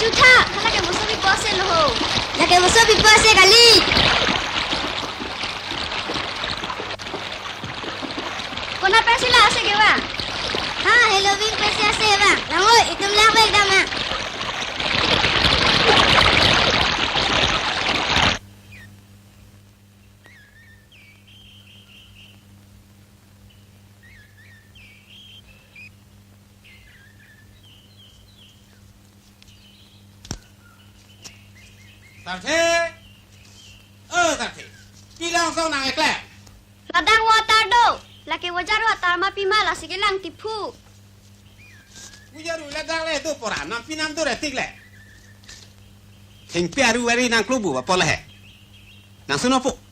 Juta, lagi musuh di puasa loh. Lagi musuh di puasa kali. Kona pensila ase ke bang? Ha, Halloween pasti ase bang. Langoy, itu melabek dah mak. Tarte, Tarte, kilang sau nang ekle. Ladang watar do. Laki wajar watar ma pima lah sekilang tipu. Ujaru ladang le tu pora, nam pinam tu retik le. Hing piaru wari nang klubu apa le? Nang sunopo.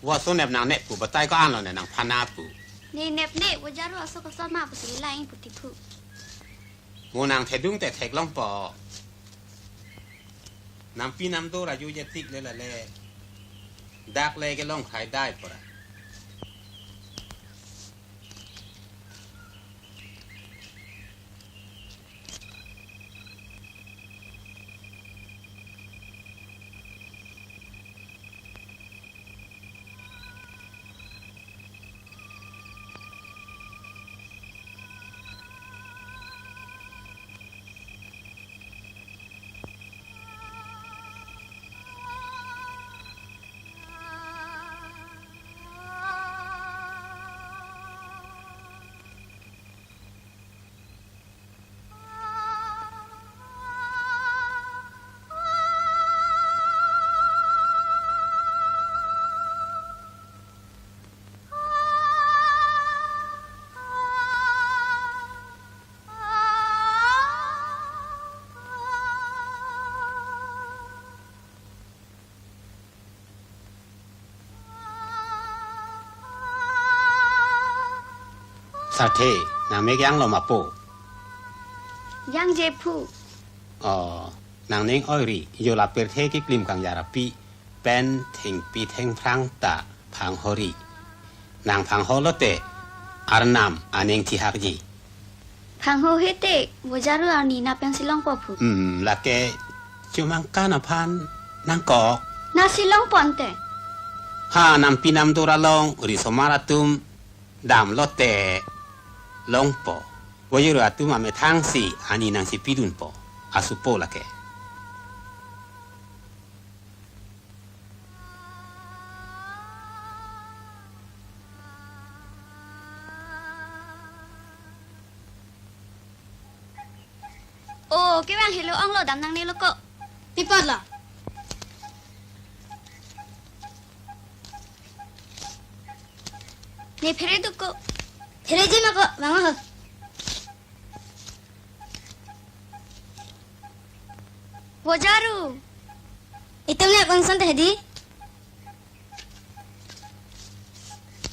Wa sonep nang nek pu batai ko an lo ne nang phana pu. Ni nep ne wajar wa sok sok ma pu sekilang putipu. Mo nang thedung te thek long po. Nam pinam tu ra ju je tik le la le. Dak le ke long khai dai pora. Sate, nang mek yang lo ma po. Yang jepu. Nang ning oi ri, yo la per the ki klim kang ya ra pi, pen thing pi theng phrang ta phang hori. Nang phang ho lo te, arnam aning thi hak ji. Phang ho hete wajar wa ni na pensilong popu. La ke cumang kana phan nang ko. Na silong ponte. Ha nam pinam tu ra long, ri somara tum dam lo te long po. Wa yo ra tu ma me thang si ani nang si pidun po. Asu po la ke. Oh, cái bang hello ong lo dam nang ne lo ko. Pipat lah. Ne phere du ko. Hire je mak bang ho. Wajaru. Itu melabek bang sant hedi.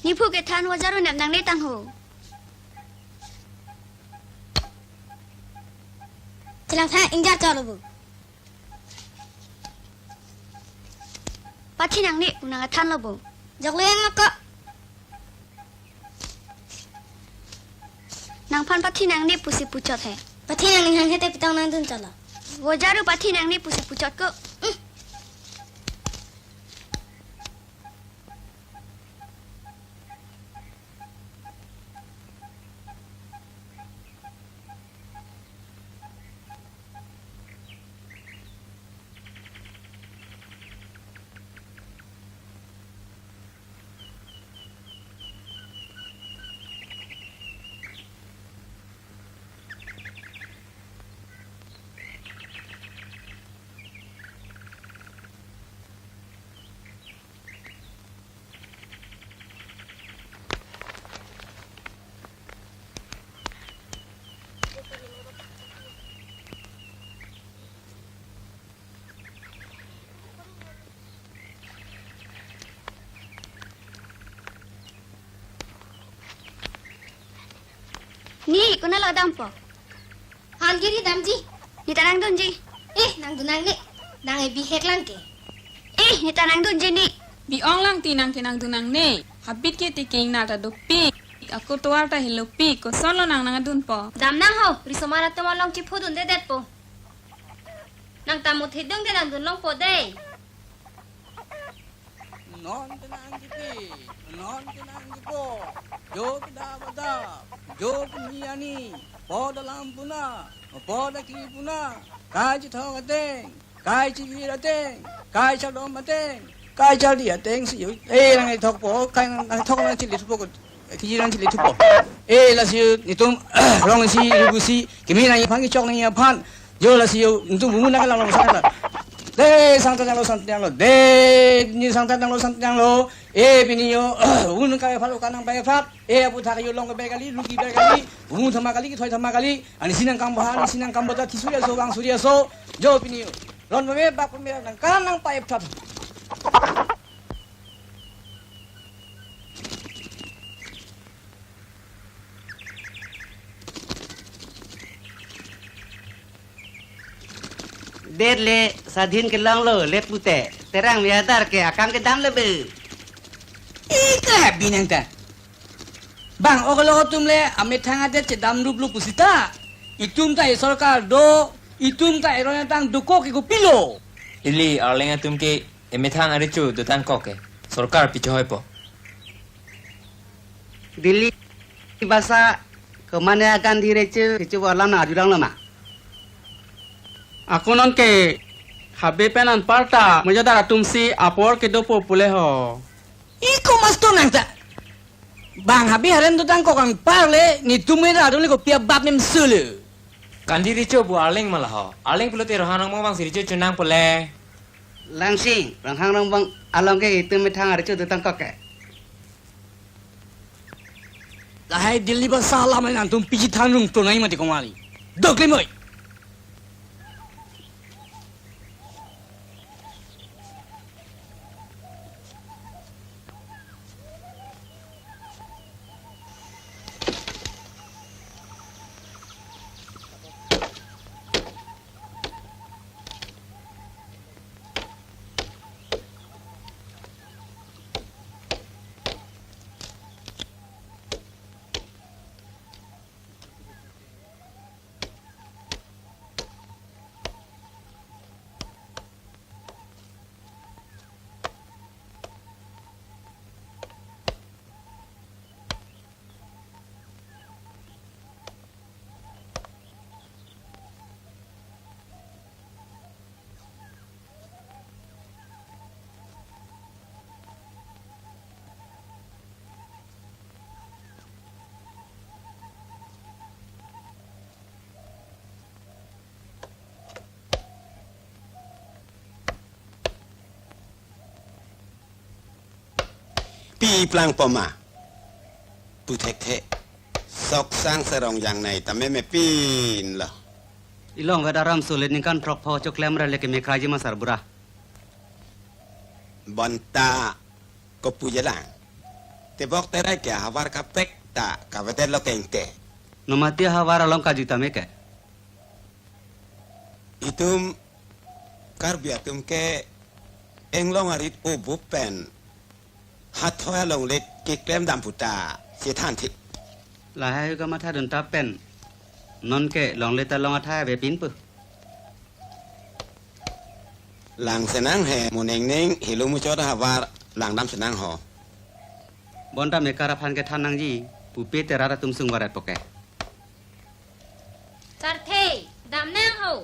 Ni phu ke than wajaru nep nang ne tang ho. Celang thang injar calo bu. Pathi nang ne unang than lo bo. Jok leng mak. Nang phan pathi nang ne pusi puchot hai. Pati nang ning hang hete pitang nang tun calo. Wajaru pathi nang ne pusi puchot ko. Ni, kuna lo dampo. Ha, Han giri damji. Nita nang dunji. Nang dunang ni. Nang e bihek lang ke. Nita nang dunji ni. Bi ong lang tinang kinang dunang ne. Habit ke tiking na ta dupi. Aku tuar ta hilupi ko solo nang dun po. Dam nang ho. Risomara tumalong chipudun de det po. Nang tamut hidung de nang dunlong po de. Non tenang gitu, non tenang gitu. Jo kita bada, jo niani, poda lampuna, poda klipuna, kai thong ateng, kai chivir ateng, kai chadom ateng, kai chadi ateng siu. Lang thok po, kai lang thok lang chili thupo, kijiran chili thupo. La siu itum rong si rubusi, kimi lang ipang chok lang yapan. Jo la siu itum bumu lang lang sana. De sang tang lo, de ni sang tang lo, bini yo, unun kaya falu kanang bayi fat, apu thak yo long bayi kali, luki bayi kali, unun thama kali, thoi thama kali, ani sinang kam bahan, sinang kam bata tisuria so, bang suria so, jo bini yo, lon bayi bak pemira nang kanang bayi fat. Dead le sadhin ke lang lo let pute terang miadar ke akam ke dam lebe Ika binang ta bang oglo tum le ame thanga de che dam rup lu pusita itum ta sarkar do itum ta erona tang duko ke ko pilo Ili arlenga tumke emethang arichu dutan koke sorkar picho hoipo Dili bahasa kemana akan direce coba lam na ajulang lama Aku non ke habe penan parta mujadara tumsi apor ke do popule ho. Iko mas to nang ta bang habi haren do tang ko kan parle ni tumera do le ko pia bab nem sulu kandi richo bu arling malah ho arling pulo te rohanang mo bang siricho chunang pole langsing ranghang rong bang along ke itu methang aricu dutang koke lahai dili ba salam nan tum piji thanung to nai mati komali dokle moi pi plang poma putek the sok sang serong yang nai tame me pin lah ilong ga daram sulit ni kan prok pho chok lem ra le ke me khaji ma sarbura bonta ko pujelang te bok terai ke hawar ka pek ta ka vetel lo kente nomati hawara long ka juta me ke itum karbiatum ke englong arit ubu pen hat thoya long let ke klem dam puta se than thi lahai ga matha dun ta pen non ke long le ta long atha be pin pu lang senang he muneng neng hilu mu chota hawar lang dam senang ho bonta me kara phan ke thanang ji pu pe te ra tum sung warat poke Sarthe. Dam nang ho.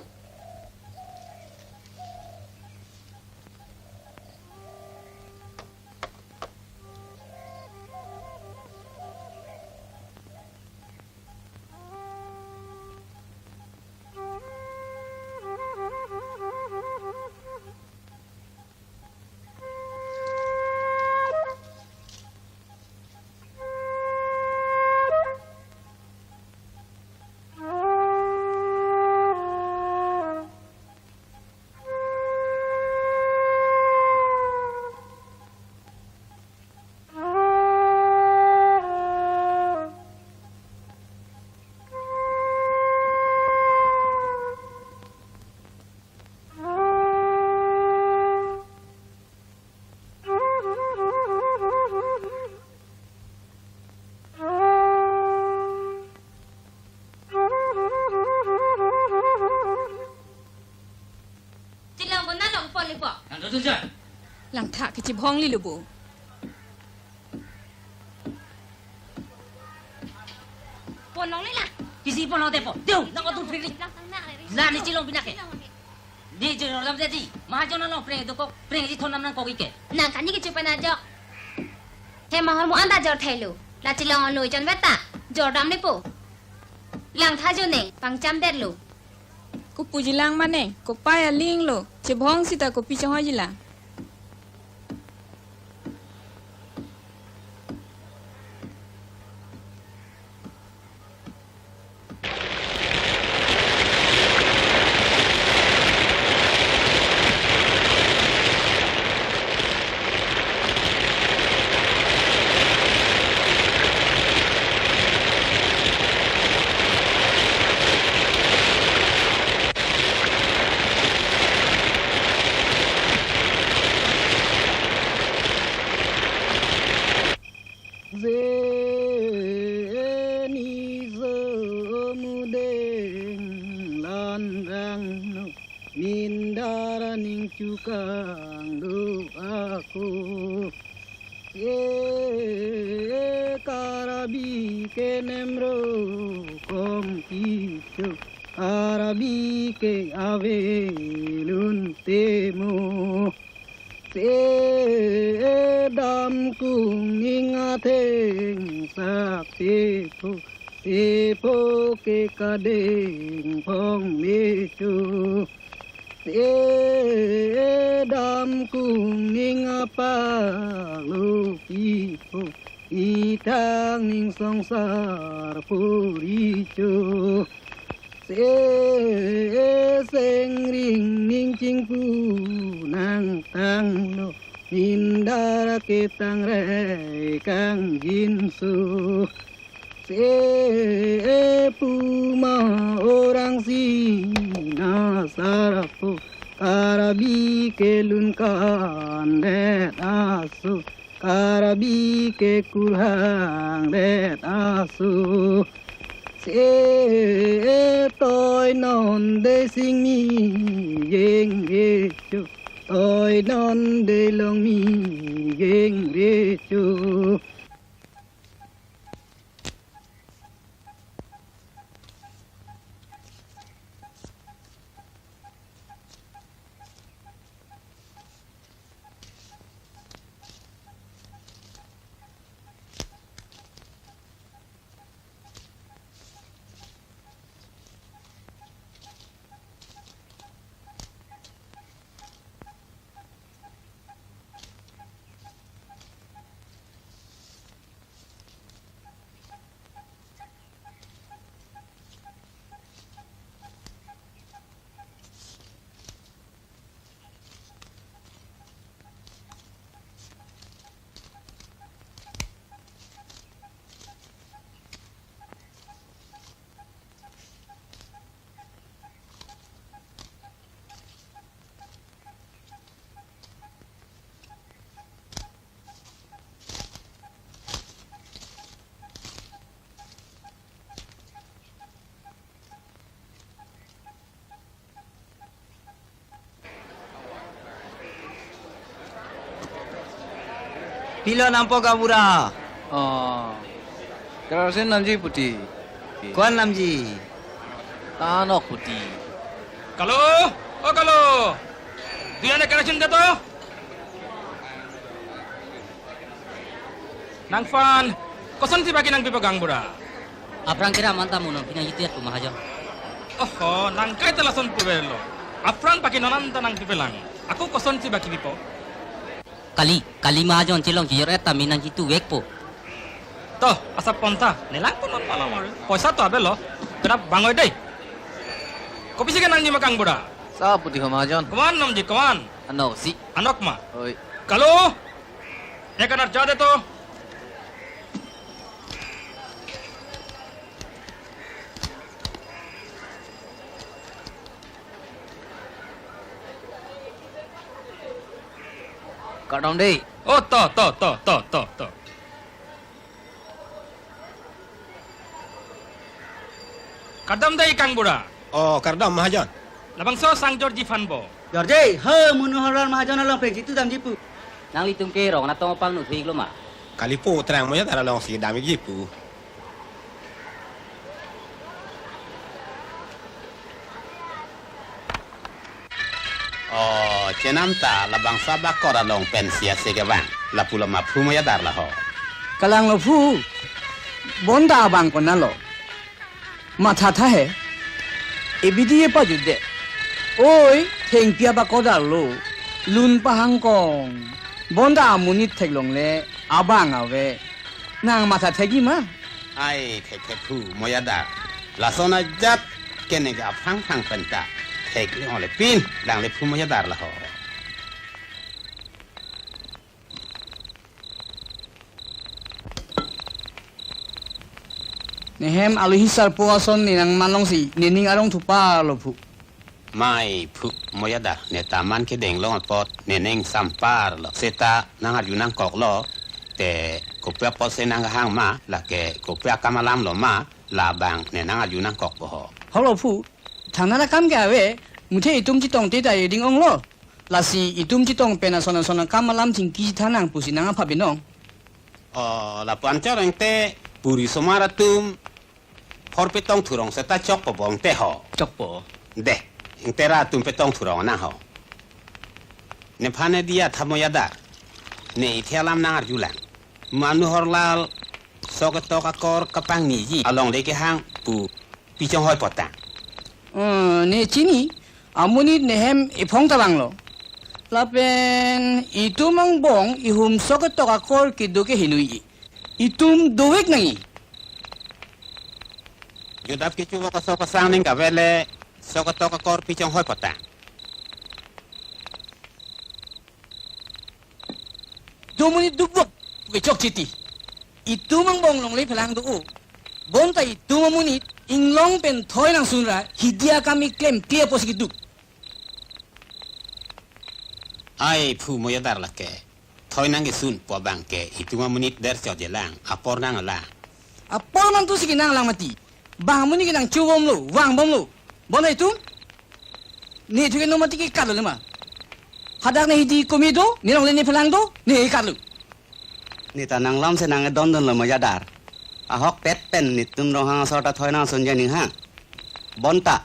tunja. Lang thak ke cibong li lubu. Pon long ni lah. Kisi pon lo tepo. Tiu, nak tu free. Lang tang nak le. Lah ni cilong pinake. Di cilong lam jadi. Mahajon lo pring itu kok pring di thon nam nang kok ike. Nang kan ni ke cupa na jok. He mahal mu anda jor thailu. La cilong lui jon beta. Jor dam ni po. Lang tha jo ne pang cham det lu. Ko puji lang mane, ko paya ling lo. Cibong sita ko picha ho jila. Mindaraning cukang doaku karabi kenemro kompiso arabi ke avelun temo dam kung ingateng saktepo tepo ke kadeng pong meso dam kuning apa lupipo itang ning songsar purico sengring ning cingpu nang tang no indara ketang rei kang jinsu puma orang Sina sarapu karabi kelun kandet asu karabi ke kurang det asu tôi non de sing mi yeng ge chu tôi non de long mi yeng ge chu. Pilo nampo kabura. Kerasin namji putih. Kuan namji. Tanok putih. Kalau, oh kalau. Dia nak kena cinta tu. Nang fan, kosan si bagi nang pipagang bura. Aprang kira manta mo no pinang itiat ko mahajon. Oh, nang kay talason purelo. Afran pakai nonanta nang pipelang. Aku kosan si bagi pipo. Kali mahajon cilong jijor eta minang jitu wek po. Toh, asap ponta. Nelang pun non malam hari. Poisa tu abelo. Kenapa bangoy deh? Kopi sih kan nang makang bura. Sa putih mahajon. Kawan namji kawan. Ano si Anok ma. Oi. Kalau, ya kan arca deh tu. Kadang deh. Oh, to. Kadam dai kang bura. Oh, kardam mahajon. Labang so sang Georgie Fanbo. Jorje, he munuharan mahajan long peng situ dam jipu. Nang litung ke rong na tong pang nu thik lo ma. Kalipo terang mo ya dara long si dami jipu. Oh, cenam ta la bangsa bakora long pensia segawang. La pula ma phu mo ya dar la ho. Kalang lo phu. Bonda bang ko na lo. Ma tha tha he. Ebidi e pa jude. Oi, theng pia ba ko dar lo. Lun pa hang kong. Bonda munit thek long le abang awe. Nang ma tha thegi ma. Ai thek phu mo ya dar. La sona jat kene ga phang phang penta. Thek le ole pin dang le phu mo ya dar la ho. Nehem aluhisar puason ni nang manlong si nining arong thupa lo phu. Mai phu mo ya dar ne taman ke deng long pot ne neng sampar lo. Seta nang ar yunang kok lo. Te kopia pot se nang hang ma la ke kopia kamalam lo ma la bang ne nang ar yunang kok bo ho. Holo phu. Thangna kam ke awe. Muthe itum chi tong te dai ding ong lo. La si itum chi tong pena sona sona kamalam ting ki thanang pusi nang pha binong. Oh, la pancareng te puri somara tum hor petong thurong seta chok po bong te ho. Chok po. De, intera tum petong thurong na ho. Ne phane dia thamo yada. Ne ithialam nang ar julang. Manu horlal sokatok akor kapang ni ji along leke hang pu pichong hoi potang. Ne chini amuni nehem ipong tabang lo. Lapen itum ang bong ihum sokatok akor kiduke hinui. Itum doek nangi. Yudap kichu ko sokasang ning kavele sokatok akor pichong hoi potang. Domuni dubok ke chok chiti. Itum ang bong long le phelang do. Bon ta itum amuni inglong pen thoi nang sunra hidia kami claim clear posikidu. Ai phu mo ya dar la ke. Thoi nang sun po bang ke ituma munit der cho jelang apor nang la. Apor man tu sige nang lang mati. Bang muni ke nang chuwom lo, wang bom lo. Bona itu? Ni tu ke no mati ke kalo le ma. Hadak na hidi komido, ni long le ni phelang do, ni kalo. Ni ta nang lam se nang don don lo mo ya dar. Ahok pet pen ni tum rong hang sota thoi nang sun janing hang. Bonta.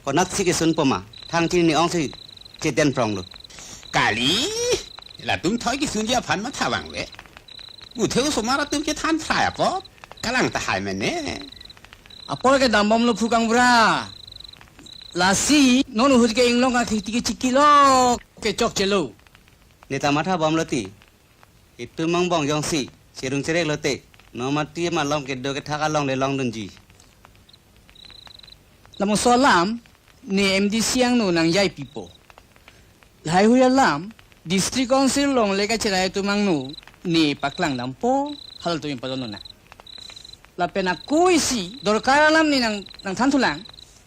Ko nak si ke sun poma. Thang chi ni ong si che den prong lo. Kali là tum thoi ki sun ja phan ma tha wang le. Mu theu somara tum ke than thai po. Kalang ta hai men ne. Apor ke dambom lo phukang bra. Lasi non hud ke inglong ka khiti ke chikilo ke chok chelo. Ni ta matha bom lo ti. Itu mang bong yong si. Sirung cerek lo te. No mati ma long ke do ke thaka long le long dun ji. Lamong solam ni MD siang no nang yai pipo. Lai huya lam district council long le ka chirai tu mang no ni paklang dampo hal tu impadon na. La pena kuisi dorkar alam ni nang thantulang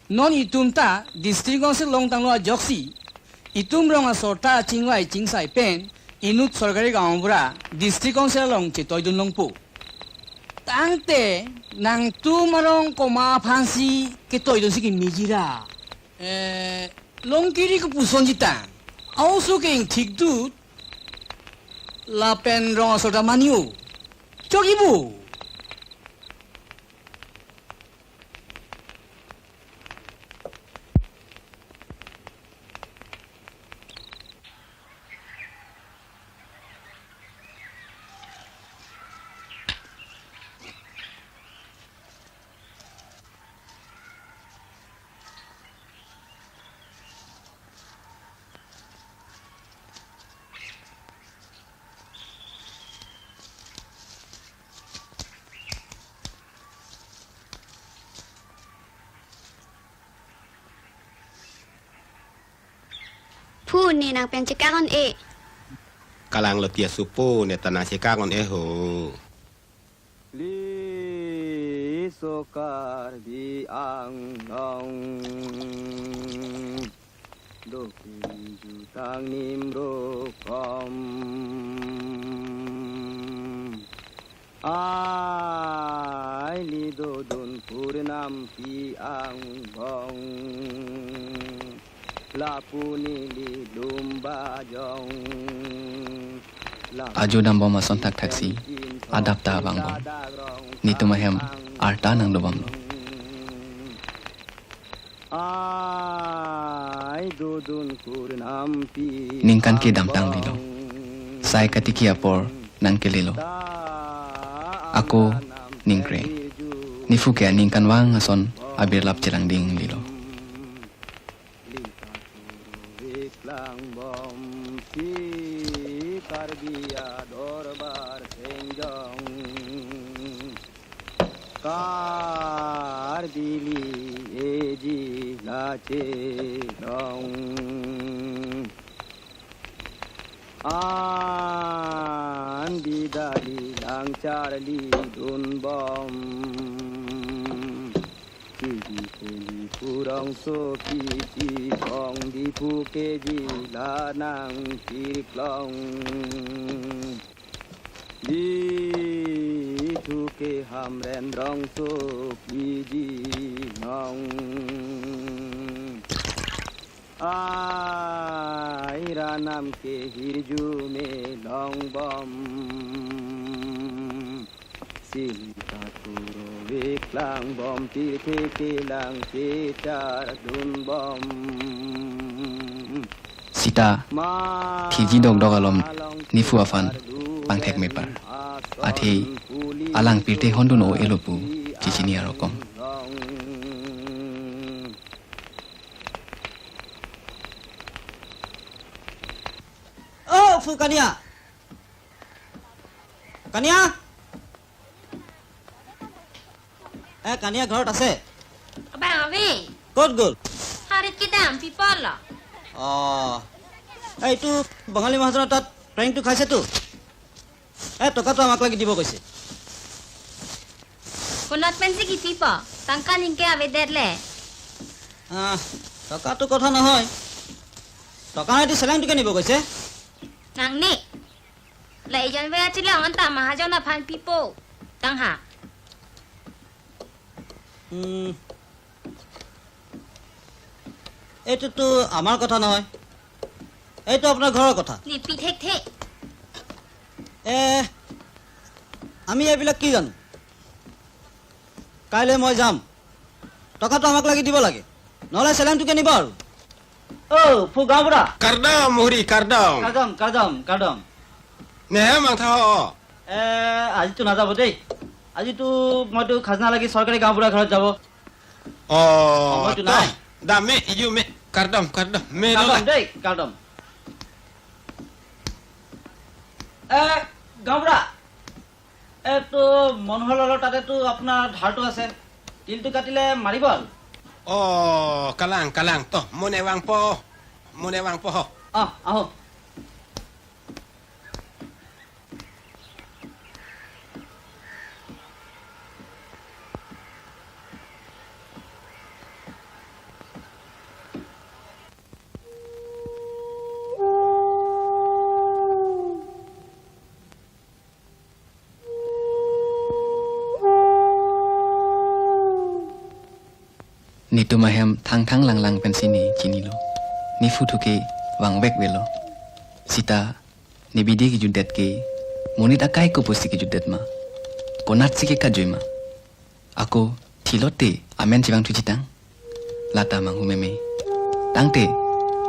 non itum ta district council long tang lo joksi itum rong a sorta chingwai chingsai pen inut sorgari gaombra district council long chitoi dun long po. Tangte nang tu marong koma phansi ke toi do siki mijira long kiri ko puson jita also ke thik du la pen rong sorta maniu chogibu. Phu ni nang pen cekakon e. Kalang lo tia supo ne tanah sekakon ho. Li sokar di ang nong do jutang nimro kom ai li do don purnam pi ang bong Ajo dam bom sontak taksi adapta bang bom nitu mahem arta nang do bom lo ningkan ke dam tang lilo sai katiki apor nang ke lilo ako ningkre nifu ke ningkan wang ason abir lap cerang ding lilo Kar dili eji lache dong Andi dali lang charli dun bom Kiji kuli kurang so kiji kong di pukeji lanang kiriklong Di thuke hamren rong so kiji nong Ai ranam ke hirju me long bom Silita turo viklang bom tirthe ke lang se char dun bom Sita thiji dog dog alom nifu afan pangthek mepar athi alang pirte hondu no elopu chichini arokom Oh fu kania kania kania ঘৰত আছে Bang Avi, ক'ত গ'ল harit kita people lo. এইটো বঙালী মহাজনৰ তাত ট্ৰেইনটো খাইছেতো টকাটো আমাক লাগি দিব কৈছে Kunat pensi ki people, tangka ningke ave derle. টকাটো কথা নহয় টকা নাইতো চেলেংটোকে নিব কৈছে Nang ni. Lai jan ve achila anta mahajona phan people. Tang ha. এইটোতো আমাৰ কথা নহয় এইটো আপোনাৰ ঘৰৰ কথা Ni pi thek the. আমি এইবিলাক কি জানো কাইলৈ মই যাম টকাটো আমাক লাগি দিব লাগে নহ'লে চেলেংটোকে নিব আৰু ফু গাঁওবুঢ়া Kardam muhri kardam. কাৰ্ডম Nehe mang tha. আজিতো নাযাব দেই আজিতো মইতো খাজনা লাগি চৰকাৰী গাঁওবুঢ়া ঘৰত যাব সময়টো নাই Dame iyu me kardam me কাৰ্ডম দেই কাৰ্ডম গাঁওবুঢ়া এইটো মনোহৰৰ তাতেতো আপোনাৰ ধাৰটো আছে তিলটো কাটিলে মাৰিব আৰু kalang toh mone wang po আহো nitu mahem thang lang pensini chinilo nifu thuke wangbek welo sita nibidi ki judet ke monit akai ko posti ki judet ma konat sike ka joima ako thilote amen chibang thu chitang lata mangu meme tangte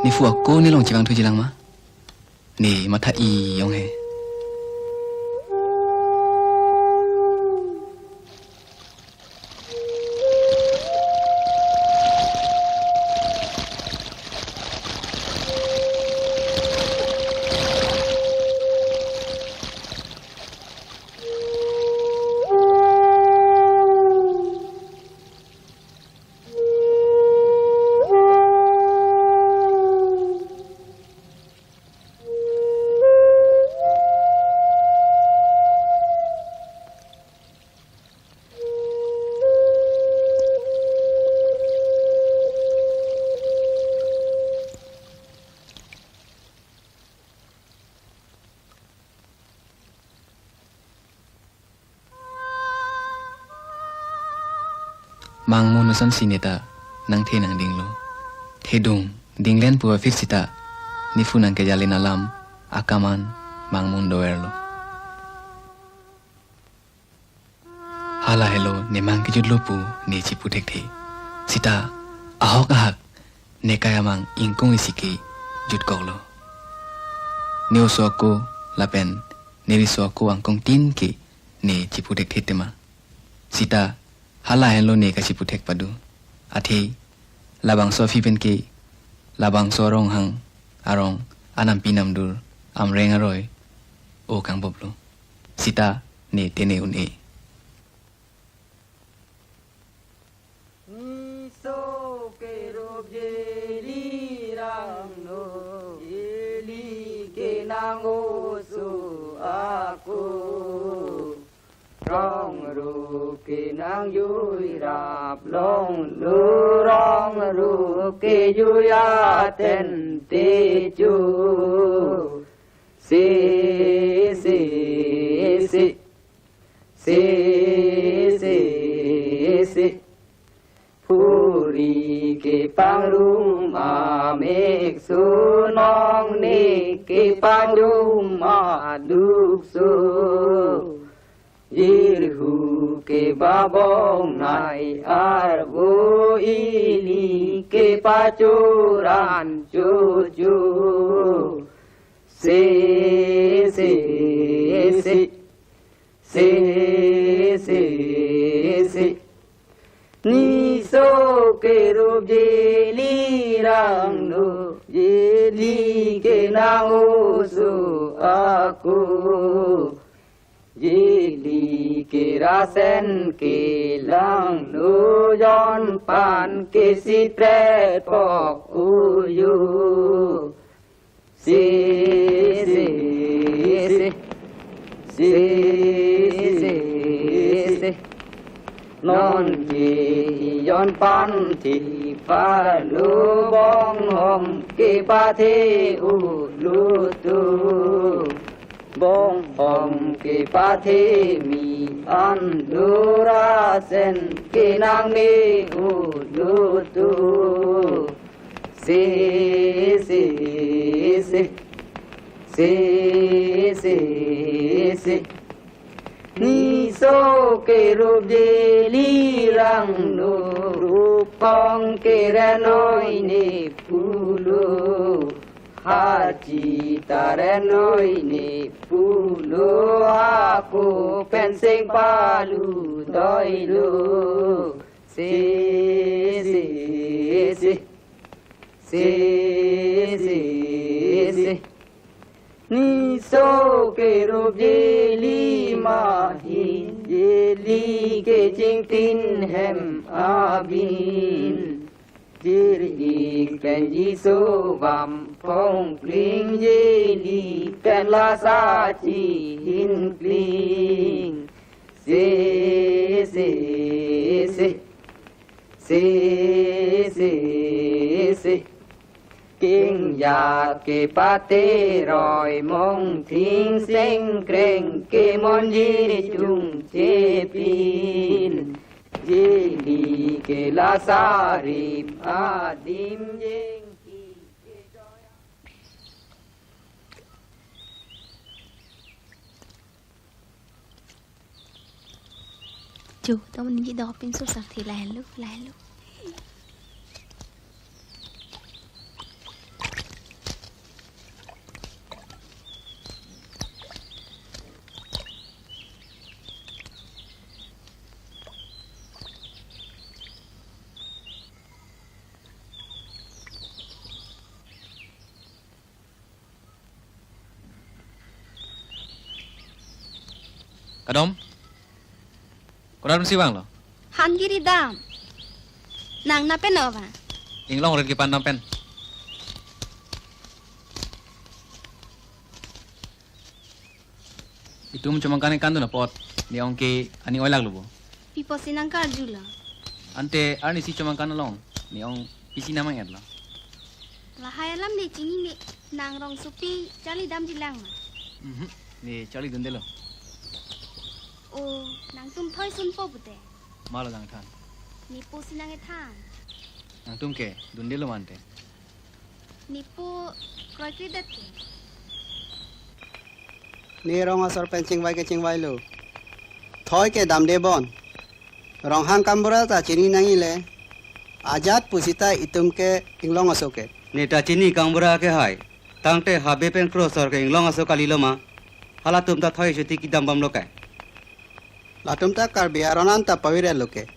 nifu ako nilong chibang thu jilang ma ni matha I yong he mang monoson sineta nang the nang ding lo thedung dinglen pu fix sita ni fu nang ke jalin alam akaman mang mun doer lo hala hello ne mang ki judlo pu ne chi pu thek the sita ahok ahak ne kaya mang ingkong isiki jut kok lo neu so ko lapen ne ri so ko angkong tin ki ne chi pu thek the tema sita hala hello ne ka chi pu thek padu athi labang so fi pen ki labang so rong hang arong anam pinam dur am reng aroi o kang boblo sita ne tene un e rong ru ki nang yui rap long lu rong ru ki yu ya ten ti chu si si si si si si puri ki pang rum ma mek su nong ni ki pang rum ma duk su Irhu ke babong nai arbu ini ke pacuran cucu se se se se se se ni so ke rup jeli rang nu jeli ke nang usu aku Jeli ke rasen ke lang nu yon pan ke si pre pok uyu si si si si si si non ki yon pan thi pa lu bong hom ke pa the u lu tu bong hom ke pa the mi an lu ra sen ke nang ni u lu tu si si si si si si ni so ke rup jeli rang nu rup kong ke renoi ni pulu Haji tarenoi ni pulu aku pensing palu doilu si si si si si si ni so ke rup jeli mahi jeli ke jing tin hem abin Jirgi ken jisu vam phong kling jeli ken la sa chi hin kling se se se se se se kinh ya ke pate roi mong thing seng kreng ke mon ji chung che pin Jeli ke la sarip adim jeng ki ke joya Chú, tao mình nghĩ đó bên số sạc thì lẻ lúc Kadom Kau si bang lo Han giri dam nang na pen ova ing long ren ki pan pen itu cuma kan kandu na pot ni ong ke ani oilag lo bo pipo sinang kar jula ante arni si cuma kan long ni ong isi nama yat lo lahai lam ni chini ni nang rong supi jali dam jilang ni chali dende lo o nang tum thoi sun po bute malo dang than ni po sinang e than nang tum ke dende lo mante Nipu kroy kridet ke. Ni rong asor pencing vai ke cingwai lu. Thoi ke dam de bon. Rong hang kambura ta chini nangi le. Ajat pusita itum ke inglong asoke. Nita chini kangbura ke hai. Tangte habe pen crosor ke inglong aso kalilo ma. Hala tum ta thoi shuti ki dam bam lokai. Latum ta kar biaronan ta pawire loke.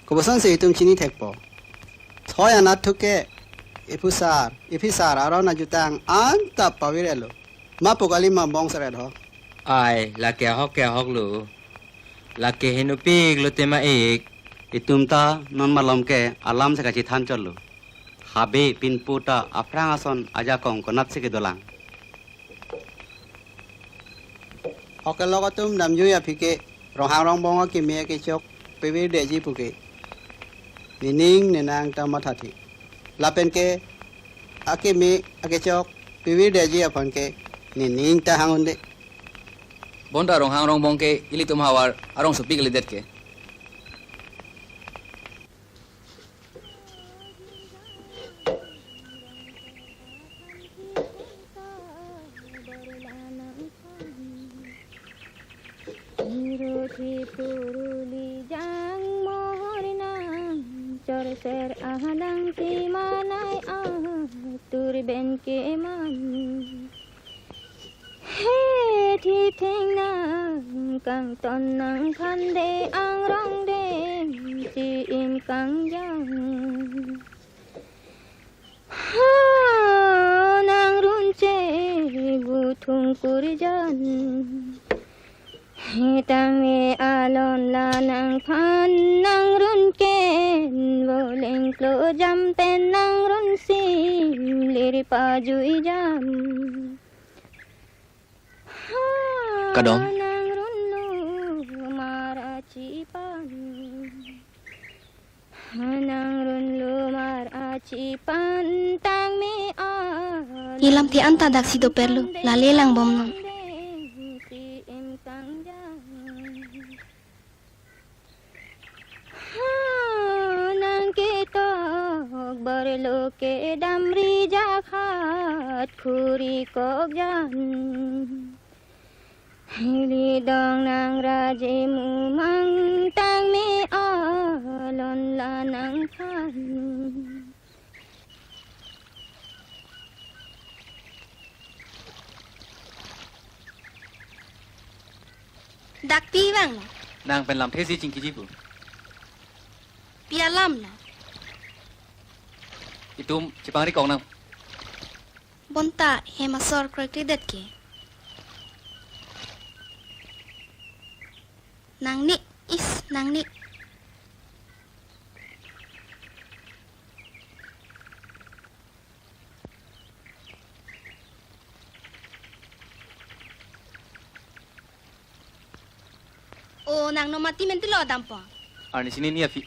Kubosan se itum chini thekpo. Thoi anat thuke ifisar arona jutang anta pawire lo. Ma pokali ma bong sare ho. Ai, la ke hok lu. La ke hinupik lu tema ik. Itum ta non malom ke alam se kachi than cholu. Habe pin puta aprang ason aja kong konat se ke dolang. Hoke logatum nam juya phike rohang rong bonga ki me ke chok pewe deji puke. Nining nenang ta mathati. Lapen ke ake me ake chok pewe deji apon ke nining ta hangunde. Bonda rong hang rong bong ke ili tum hawar arong supi ke lidet ke. Ser ahadang ti manay turben ke man he thi theng na kang ton nang khan de ang rong de si im kang yang ha nang run che bu thung kur jan Hitang e alon la nang phan nang run ken boleng klo jam pen nang run sim lir pa jui jam Kadong nang run lu mara chi pan nang run lu mara chi pan tang me a Ilam ti anta dak sido perlu. Lalelang bom no. Berlo ke damri jakhat khuri kok jan hili dong nang raje mu mang tang me alon la nang khan Dak pi bang no. nang pen lam thesi ching kijipu. Pia lam no. Itum cipang ri kong nang. Bonta hemasor kroy kridet ke. Nang ni nang ni. Oh, nang no mati mentilo dampo. Arni sini ni afi.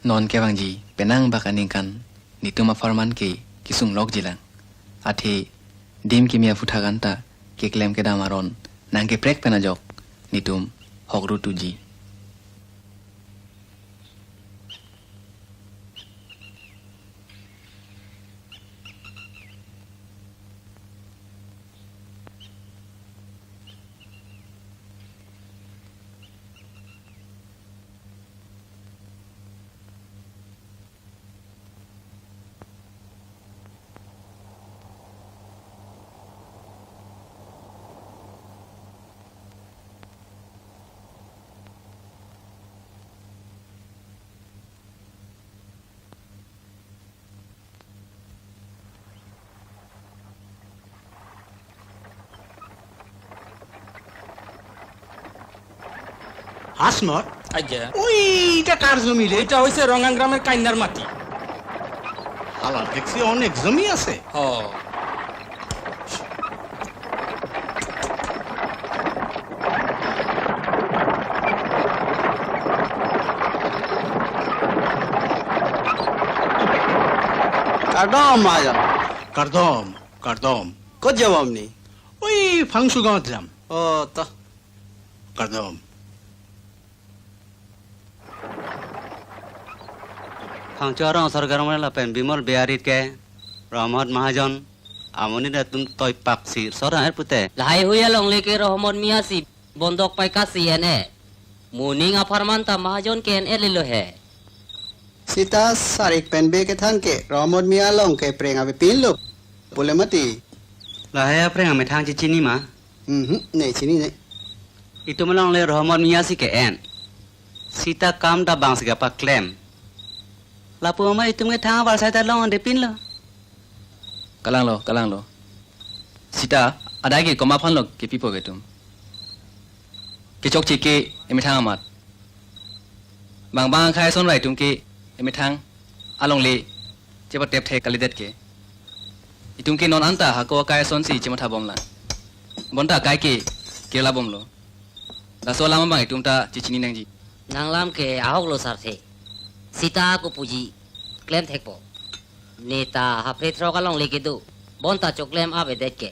non ke wangji penang bakaningkan nituma farman ke kisung lok jilang ate dim kimia futhaganta ke klem ke damaron nang ke prek penajok nitum hokru tuji Asmat আজ্ঞা ওইটা কার জমি রে এটা হইছে রঙাং গ্রামের কাইনার মাটি হালার দেখছি অনেক জমি আছে হ কারদম আয়া কারদম কারদম কত যাব আপনি ওই ফাংশু গাঁৱত যাম ও তা কারদম ফাংচুয়ারং সরকার মানে লাপেন বিমল বিহারিত কে রহমত মহাজন আমনি না তুম তই Pakshi সরাহের পুতে Lahai huya long leke Rahman Miasi bondok pai kasi ene. Muning aparman ta mahajon ken elilo he. Sita सारिक पेन बे के थान के रमोद मिया लोंग के प्रेंग अबे पिन लो बोले मती lahaya preng ame thang chini ma नहीं चिनी नहीं itu melong le Rahman Miasi ke en sita kam da bang siga pa claim lapu ma itu nge thang bal sai ta long de pin lo kalang lo sita adagi koma phan lo ke pipo ke tum ke chok chi ke emi thang amat bang khai son rai tum ke emi thang along le je ba tep the kalidet ke itum ke non anta ha ko kai son si chima tha bom la bonta kai ke la bom lo la so lama bang itum ta chi chini nang ji Nanglam ke ahok lo sarthe. Sita ko puji claim thekpo. Neta hapre thro ka long leke do. Bonta chok claim abe det ke.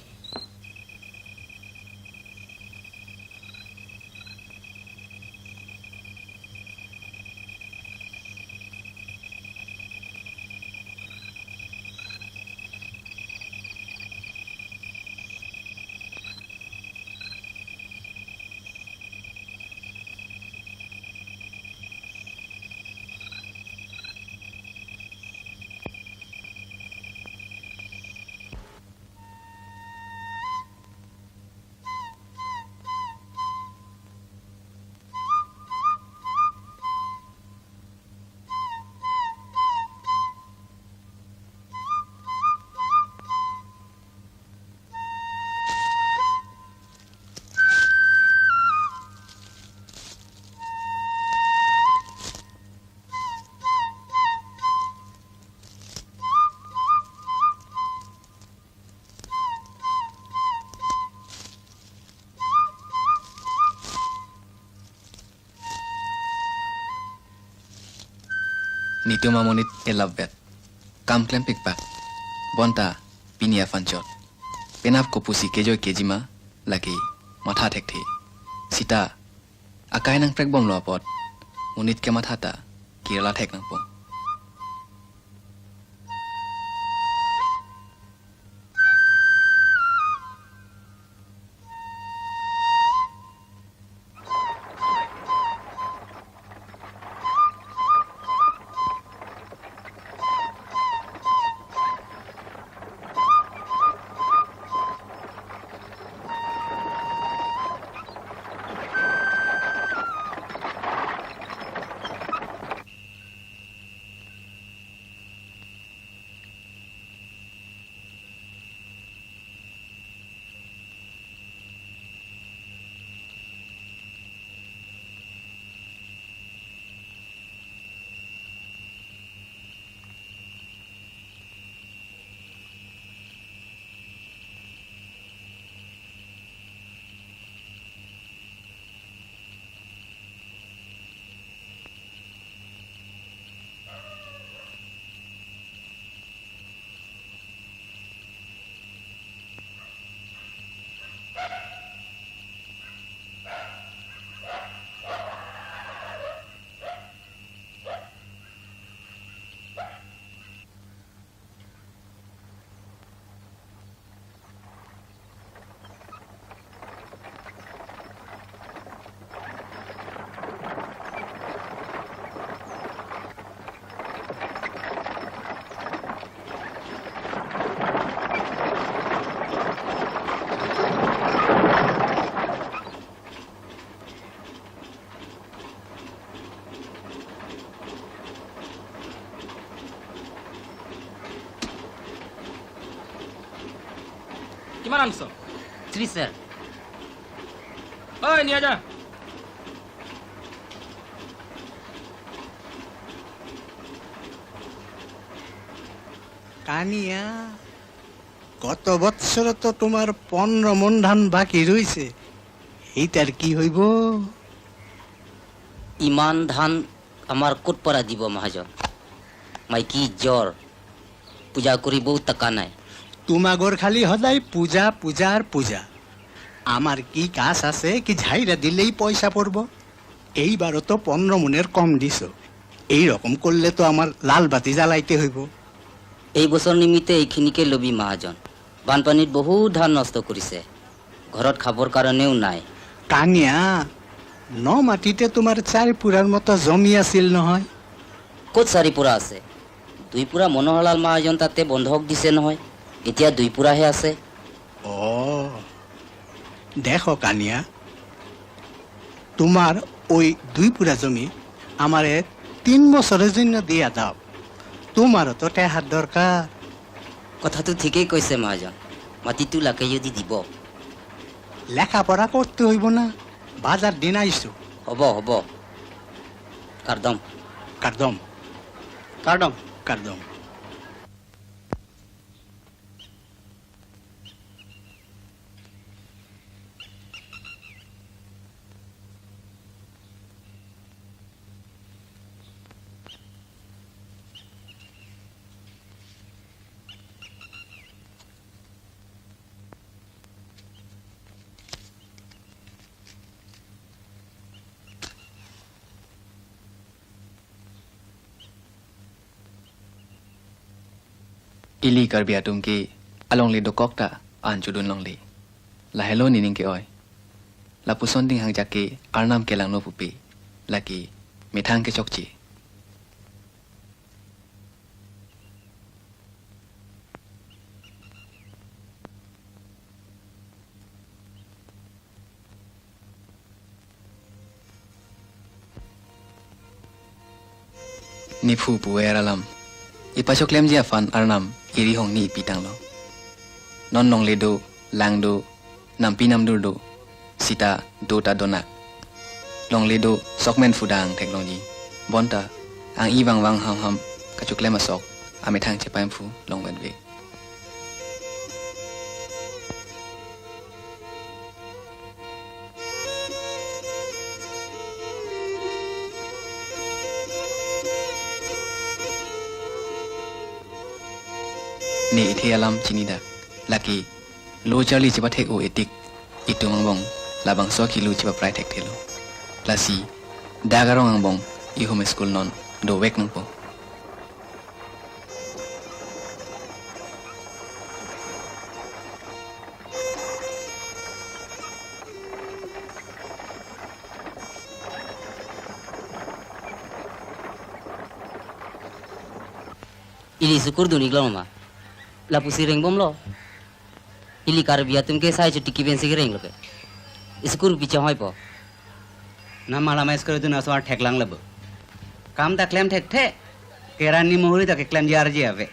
nituma monit elabet kam klem pikpak bonta pinia fanchot penap ko pusi kejo kejima laki matha thekthi sita akai nang prek bom lo pot monit ke matha ta kirala thek nang po আনছো 3 sir ওই নিয়ে যা কানিয়া গত বৎসর তো তোমার 15 মন ধান বাকি রইছে এইটার কি হইব ইমান ধান আমার কোট পরা দিব মহাজন মাইকি জ্বর পূজা করিব টাকা নাই তোমাগর খালি সদায় পূজা পূজা আর পূজা আমার কি কাজ আছে কি ঝাইরা দিলেই পয়সা পড়ব এইবারও তো 15 মনের কম দিছ এই রকম করলে তো আমার লাল বাতি জ্বালাইতে হইব এই বছর নিমিত্তে এইখিনিকে লবি মহাজন বানপানীত বহু ধান নষ্ট কৰিছে ঘৰত খাবৰ কাৰণেও নাই কানিয়া ন মাটিতে তোমাৰ 4 পুৰাৰ মতো জমি আছিল নহয় ক'ত 4 পুৰা আছে 2 পুৰা মনোহৰলাল মহাজন তাতে বন্ধক দিছে নহয় এতিয়া 2 পুৰাহে আছে ও দেখো কানিয়া তোমার ওই 2 পুরা জমি আমারে 3 বছরের জন্য দিয়া দাও তোমারও তো টাকার দরকার কথাটো ঠিকই কৈছে মহাজন মাটিটো লাকে যদি দিব লেখাপড়া করতে হইব না বাজার দিন আইছো হ'ব হ'ব কারদম কারদম কার্ডম কারদম Ili karbia tumki along le dokok ta an chudun long le la hello nining ke oi la puson ding hang jake arnam ke lang no pupi laki mithang ke chokchi ni phu pu eralam ipasok lem jia fan arnam iri hong ni pitang lo non nong le do lang do nam pinam dur do sita do ta donak long le do sokmen fudang technology bonta ang iwang wang ham ham kachuk lem asok ame thang chepaim fu long wen ve ni ithe alam chinida laki lo charli chiba thek o etik itu mangbong labang so ki lu chiba prai thek thelo lasi dagarong angbong I home school non do wek nang po ili syukur duni gloma la pusireng bom lo ili karbia tumke sai chuti ki ben sigreng lo ke syukur picha hoi po na mala mais kare dun aswar theklang labo kam ta claim thek the kerani mohuri ta ke claim jar ji ave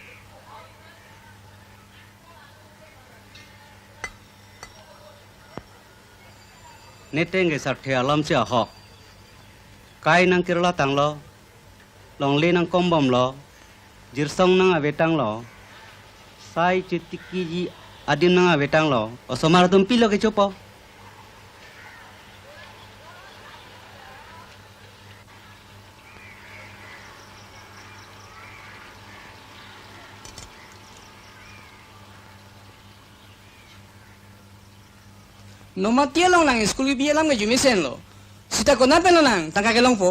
netenge sathe alam se ho kai nang kirla tang lo longli nang kombom lo jirsong nang avetang lo sai chitiki ji adim nang avetang lo osomar dum pilo ke chopo Nomatia long lang school bi alam ke jumisen lo. Sita ko na pen lang tangka ke long po.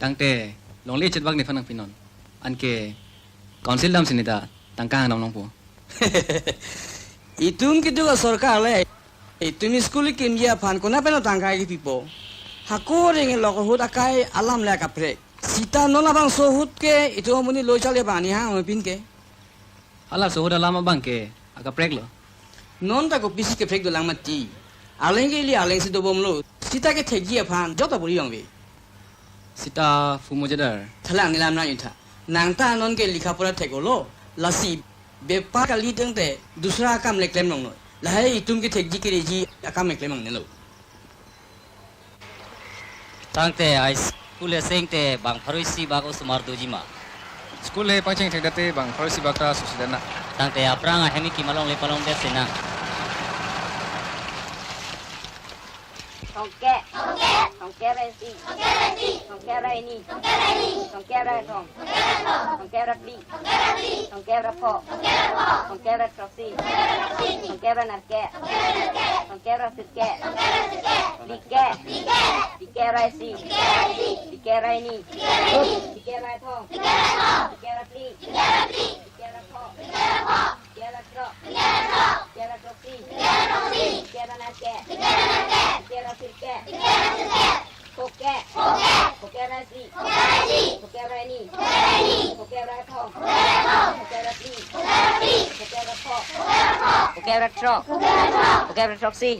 tangte long le chetbak ni fanang pinon anke council dam sinita tangka nong nong po Itum kitu ka sarkar le. Itum school ke mia fan ko na pen tangka ke pipo. Hako ring lo ko hut akai alam le ka pre. Sita no na bang so hut ke itu muni lo chale bani ha pin ke. ala so hoda lama bangke aga prek lo Non ta ko pisi ke prek do lang mati. Aleng ke li aleng si do bom lo. Sita ke thek ji fan jota buri yong be. sita fu mojadar Thalang ni lam na yun tha. Nang ta non ke likha pura thek lo. Lasi bepa ka li teng te dusra kam le claim nong no. Lahai tum ki thek ji ki reji akam ekle mang nelo. Tangte ais kule sengte bang pharuisi bago sumar dojima. School he pacheng thedate bang pharuisi bakra susidana. Tangte apranga hemi ki malong le palong de sena. Songke resi. Songke raini. Songke raitong. Songke rapli. Songke rapo. Songke ratrosi. Songke ranarke. Songke rasirke. Dike raisi. Dike raini. Dike raitong. Dike rapli. Dike rapo. Dike ratro. Dike ratrosi. Dike ranarke. Dike rasirke. Koke rasi. Koke raini. Koke raitong. Koke rapli. Koke rapo. Koke ratro. Koke ratrosi.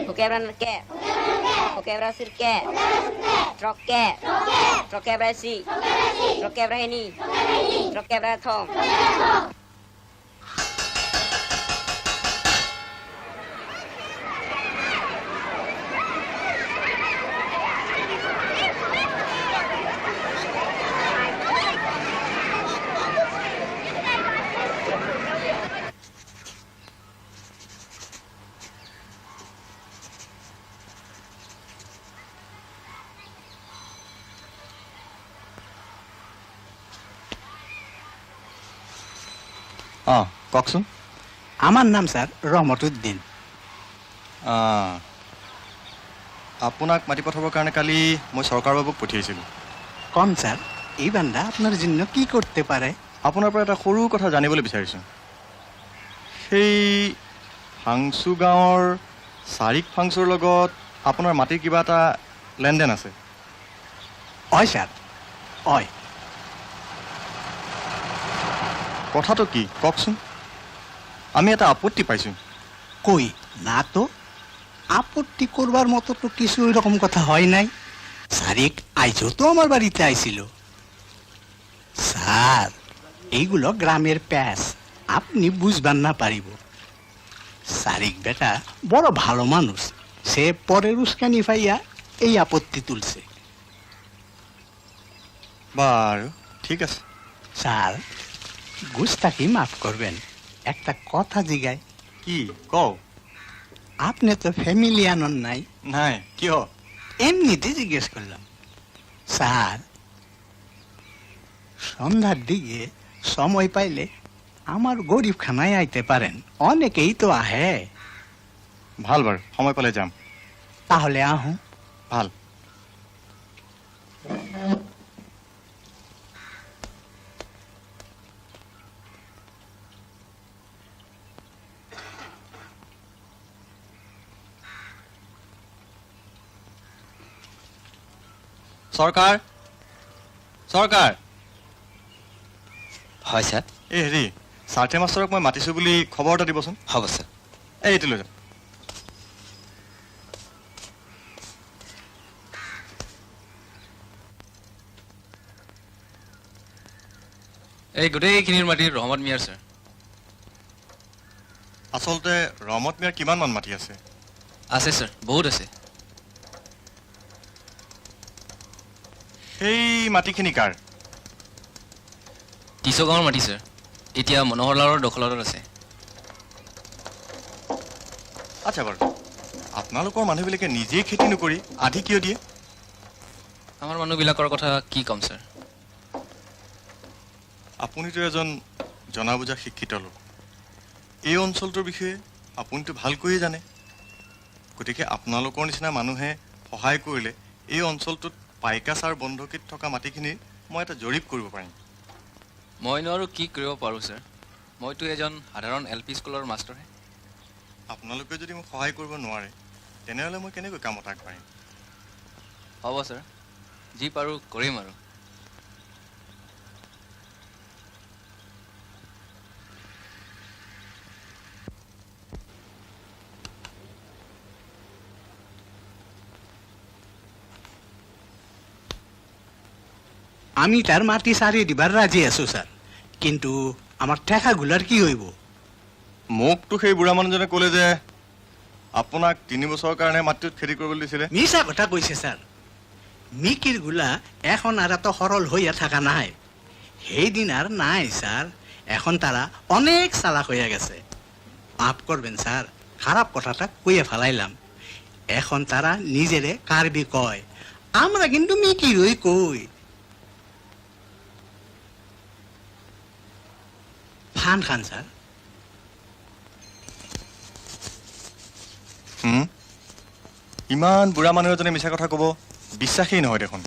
Koke ranarke. Koke rasirke. Troke rasi. Troke raini. Troke raitong. কওকচোন আমার নাম sir রহমতুদ্দিন আপোনাক মাটি পঠাবৰ কাৰণে কালি মই চৰকাৰ বাবুক পঠিয়াইছিলোঁ কম sir এই বান্দা আপনাৰ জন্য কি কৰতে পাৰে আপোনাৰ পৰা এটা সৰু কথা জানিবলৈ বিচাৰিছোঁ সেই ফাংচু গাঁৱৰ চাৰিক ফাংচুৰ লগত আপোনাৰ মাটিৰ কিবা এটা লেনদেন আছে হয় স্যার হয় কথাটো কি কওকচোন আমি এটা আপত্তি পাইছোঁ কই না তো আপত্তি করবার মতো তো কিছু এরকম কথা হয় নাই সারিক আইজও তো আমার বাড়িতে আইছিল স্যার এইগুলো গ্রামের প্যাস আপনি বুঝবার না পারিব সারিক বেটা বড় ভালো মানুষ সে পরের উস্কানি পাইয়া এই আপত্তি তুলছে বাৰু ঠিক আছে স্যার গুস্তাকি মাফ করবেন একটা কথা জিগায় কি কও আপনি তো ফ্যামিলি আনন নাই নাই কিয় এমনিতে জিজ্ঞেস করলাম স্যার সন্ধ্যার দিকে সময় পাইলে আমার গরিবখানায় আইতে পারেন অনেকেই তো আহে ভাল বাৰু সময় পালে যাম তাহলে আহো ভাল চৰকাৰ চৰকাৰ হয় স্যাৰ এই হেৰি চাৰ্টে মাষ্টৰক মই মাতিছোঁ বুলি খবৰ এটা দিবচোন হ'ব স্যাৰ এইটো লৈ যাওক এই গোটেইখিনিৰ মাটি ৰহমত মিয়াৰ স্যাৰ আচলতে ৰহমত মিয়াৰ কিমানমান মাটি আছে আছে স্যাৰ বহুত আছে সেই মাটিখিনি কাৰ টিছ গাঁৱৰ মাটি স্যাৰ এতিয়া মনোহৰলালৰ দখলত আছে আচ্ছা বাৰু আপোনালোকৰ মানুহবিলাকে নিজেই খেতি নকৰি আধি কিয় দিয়ে আমাৰ মানুহবিলাকৰ কথা কি ক'ম স্যাৰ আপুনিতো এজন জনা বুজা শিক্ষিত লোক এই অঞ্চলটোৰ বিষয়ে আপুনিতো ভালকৈয়ে জানে গতিকে আপোনালোকৰ নিচিনা মানুহে সহায় কৰিলে এই অঞ্চলটোত পাইকাছ আৰু বন্ধকীত থকা মাটিখিনি মই এটা জৰীপ কৰিব পাৰিম মইনো আৰু কি কৰিব পাৰোঁ স্যাৰ মইতো এজন সাধাৰণ LP স্কুলৰ মাষ্টৰহে আপোনালোকে যদি মোক সহায় কৰিব নোৱাৰে তেনেহ'লে মই কেনেকৈ কামত আগবাঢ়িম হ'ব স্যাৰ যি পাৰোঁ কৰিম আৰু আমি তার মাটি সারিয়ে দিবার রাজি আছো স্যার কিন্তু আমার টাকাগুলার কি হইব মোকতো সেই বুঢ়া মানুহজনে ক'লে যে আপোনাক 3 বছৰৰ কাৰণে মাটিত খেতি কৰিবলৈ দিছিলে। মিছা কথা কৈছে ছাৰ। মিকিৰ গোলা এখন আর এত সরল হইয়া থাকা নাই। সেইদিন আর নাই স্যার, এখন তারা অনেক চালাক হইয়া গেছে। মাফ করবেন স্যার, খারাপ কথাটা কইয়া ফেলাইলাম। এখন তারা নিজেরে কার্বি কয়, আমরা কিন্তু মিকিরই কই। ফান খান স্যার। ইমান বুঢ়া মানুহ এজনে মিছা কথা ক'ব বিশ্বাসেই নহয় দেখোন।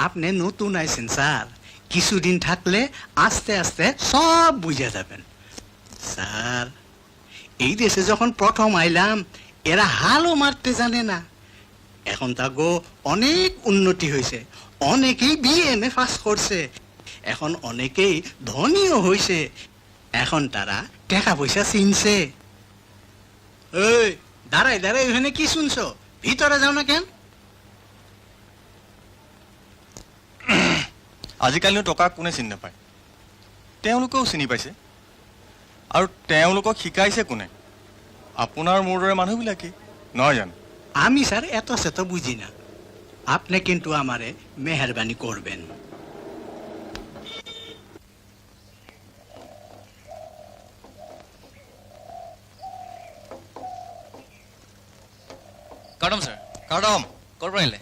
আপনি নতুন আইছেন স্যার, কিছুদিন থাকলে আস্তে আস্তে সব বুঝে যাবেন। স্যার, এই দেশে যখন প্রথম আইলাম এরা হালও মারতে জানে না। এখন তা গো অনেক উন্নতি হয়েছে, অনেকেই বিএমএ পাস করছে, এখন অনেকেই ধনীও হয়েছে। এখন তারা টাকা পয়সা চিনছে। এই দাঁড়াই দাঁড়াই ওখানে কি শুনছো? ভিতরে যাও না কেন? আজিকালিও টকা কোনে চিনি নাপায়, তেওঁলোকেও চিনি পাইছে। আৰু তেওঁলোকক শিকাইছে কোনে? আপোনাৰ মোৰ দৰে মানুহবিলাকেই নহয় জানো? আমি স্যাৰ এত সেত বুঝি না। আপনি কিন্তু আমাৰে মেহৰবানি কৰবেন। কাৰ্ডম ছাৰ। কাৰ্ডম ক'ৰ পৰা আহিলে?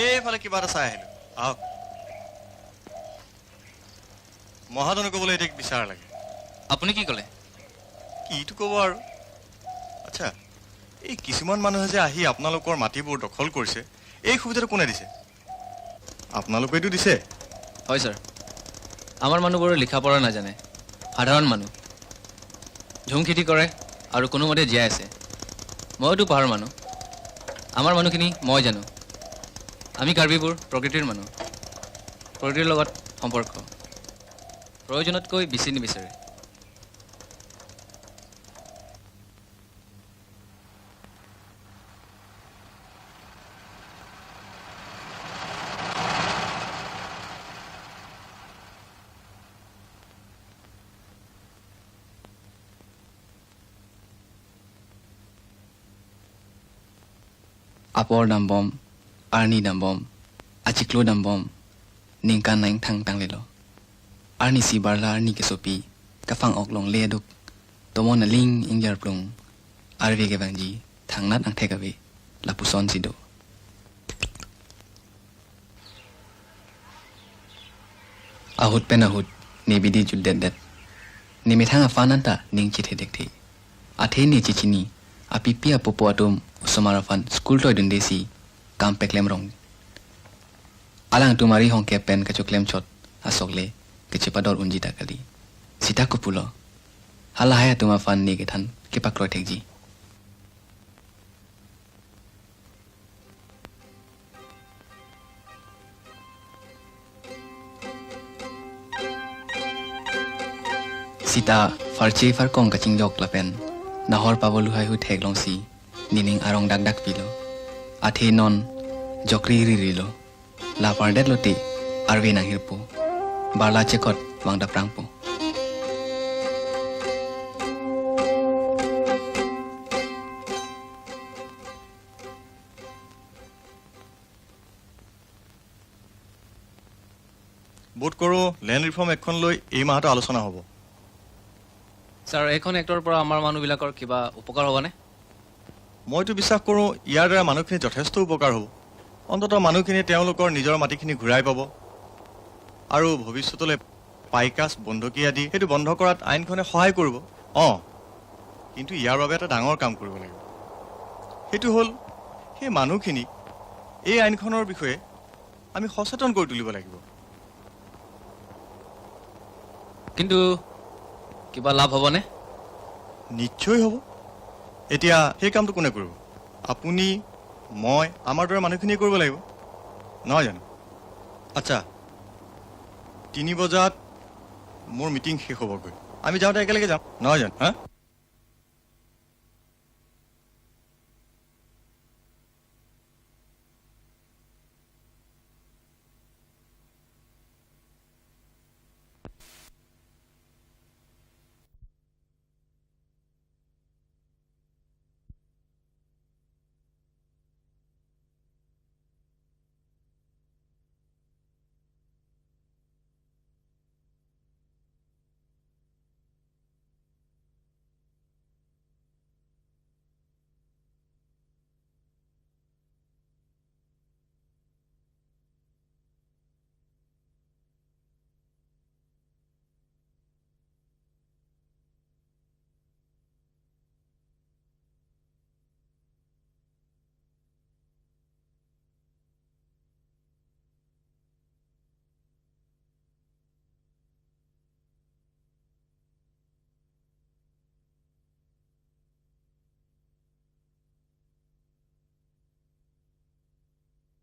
এইফালে কিবা এটা চাই আহিলোঁ, আহক। মহাজনে ক'বলৈ এতিয়া বিচাৰ লাগে। আপুনি কি ক'লে? কিটো ক'ব আৰু। আচ্ছা, এই কিছুমান মানুহে যে আহি আপোনালোকৰ মাটিবোৰ দখল কৰিছে, এই সুবিধাটো কোনে দিছে? আপোনালোকেতো দিছে। হয় ছাৰ, আমাৰ মানুহবোৰে লিখা পঢ়া নাজানে, সাধাৰণ মানুহ। ঝুম খেতি কৰে আৰু কোনোমতে জীয়াই আছে। মইতো পাহাৰ মানুহ, আমাৰ মানুহখিনি মই জানো। আমি কাৰ্বিবোৰ প্ৰকৃতিৰ মানুহ, প্ৰকৃতিৰ লগত সম্পৰ্ক প্ৰয়োজনতকৈ বেছি নিবিচাৰে। Apor dam bom, Arni dam bom, Achiklo dam bom, Ningkan naing thang tang lelo. Arni si barla Arni kesopi, kafang ok long leduk, tomon na ling ingjar plung, Arve ke bangji, thang nat ang tekawe, lapuson sido. Ahut pen ahut, ne bidi juddet det. Ni methang afananta ning chithe dekthi. Athe ni chichini, api pia popo atum Usamarafan school toy dundesi kam peklem rong. Alang tumari hong ke pen kachoklem chot asokle kechepador unjita kali. Sita kupulo. Halahaya tumafan ni kethan kepakroy thekji. Sita farche far kong kaching jok lapen. Nahor pabolu hai hu theklong si. Nining arong dak dak pilo. Athe non jokri rilo. La pardet loti arve nang hirpo. Barla chekot wang da prangpo. বোধ কৰোঁ land reform একখন লৈ এই মাহতে আলোচনা হ'ব। Sir, এইখন actor পৰা আমাৰ মানুহবিলাকৰ কিবা উপকাৰ হ'বনে? মইতো বিশ্বাস কৰোঁ ইয়াৰ দ্বাৰা মানুহখিনি যথেষ্ট উপকাৰ হ'ব। অন্ততঃ মানুহখিনিয়ে তেওঁলোকৰ নিজৰ মাটিখিনি ঘূৰাই পাব আৰু ভৱিষ্যতলৈ পাইকাছ বন্ধকী আদি সেইটো বন্ধ কৰাত আইনখনে সহায় কৰিব। কিন্তু ইয়াৰ বাবে এটা ডাঙৰ কাম কৰিব লাগিব। সেইটো হ'ল সেই মানুহখিনিক এই আইনখনৰ বিষয়ে আমি সচেতন কৰি তুলিব লাগিব। কিন্তু কিবা লাভ হ'বনে? নিশ্চয় হ'ব। এতিয়া সেই কামটো কোনে কৰিব? আপুনি, মই, আমাৰ দৰে মানুহখিনিয়ে কৰিব লাগিব, নহয় জানো? আচ্ছা, 3 বজাত মোৰ মিটিং শেষ হ'বগৈ। আমি যাওঁতে একেলগে যাম, নহয় জানো?